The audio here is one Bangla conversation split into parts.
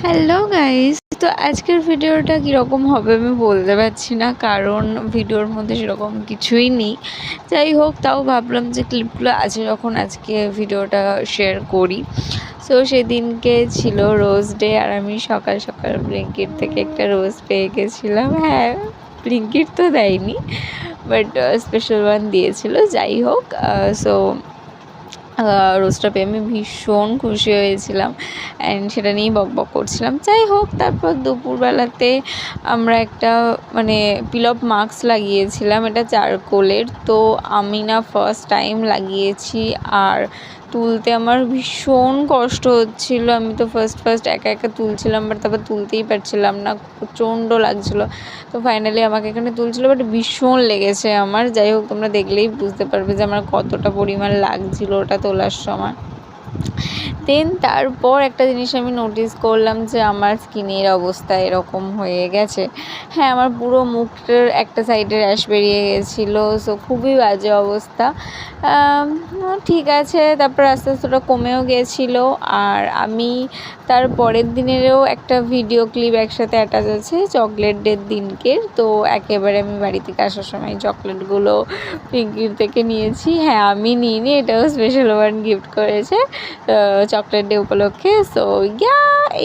হ্যালো গাইস, তো আজকের ভিডিওটা কীরকম হবে আমি বলতে পারছি না, কারণ ভিডিওর মধ্যে সেরকম কিছুই নেই। যাই হোক, তাও ভাবলাম যে ক্লিপগুলো আছে যখন আজকে ভিডিওটা শেয়ার করি। সো সেদিনকে ছিল রোজ ডে, আর আমি সকাল সকাল ব্লিঙ্কিট থেকে একটা রোজ পেয়ে গেছিলাম। হ্যাঁ, ব্লিঙ্কিট তো দেয়নি, বাট স্পেশাল ওয়ান দিয়েছিল। যাই হোক, সো রোজটা পেয়ে আমি ভীষণ খুশি হয়েছিলাম অ্যান্ড সেটা নিয়েই বকবক করছিলাম। যাই হোক, তারপর দুপুরবেলাতে আমরা একটা পিল অফ মাস্ক লাগিয়েছিলাম, এটা চারকোলের। তো আমি না ফার্স্ট টাইম লাগিয়েছি, আর তুলতে আমার ভীষণ কষ্ট হচ্ছিল। আমি তো ফার্স্ট একা একা তুলছিলাম, বাট তারপর তুলতেই পারছিলাম না, প্রচণ্ড লাগছিলো। তো ফাইনালি আমাকে এখানে তুলছিলো, বাট ভীষণ লেগেছে আমার। যাই হোক, তোমরা দেখলেই বুঝতে পারবে যে আমার কতটা পরিমাণ লাগছিলো ওটা তোলার সময়। দেন তারপর একটা জিনিস আমি নোটিস করলাম যে আমার স্কিনের অবস্থা এরকম হয়ে গেছে। হ্যাঁ, আমার পুরো মুখটার একটা সাইডে র্যাশ বেরিয়ে গেছিলো। সো খুবই বাজে অবস্থা। ঠিক আছে, তারপর আস্তে আস্তে ওটা কমেও গিয়েছিলো। আর আমি তার পরের দিনেরও একটা ভিডিও ক্লিপ একসাথে অ্যাটাচ আছে চকলেট ডের দিনকে। তো একেবারে আমি বাড়ি থেকে আসার সময় চকলেটগুলো পিঙ্কির থেকে নিয়েছি। হ্যাঁ, আমি নিইনি, এটাও স্পেশাল ওয়ান গিফট করেছে চকলেট ডে উপলক্ষে। সো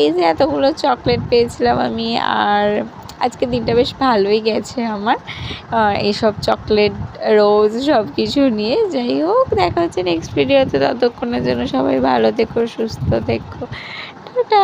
এই যে এতগুলো চকলেট পেয়েছিলাম আমি, আর আজকের দিনটা বেশ ভালোই গেছে আমার এইসব চকলেট, রোজ সব কিছু নিয়ে। যাই হোক, দেখা হচ্ছে নেক্সট ভিডিওতে। ততক্ষণের জন্য সবাই ভালো থেকো, সুস্থ থেকো, টাটা।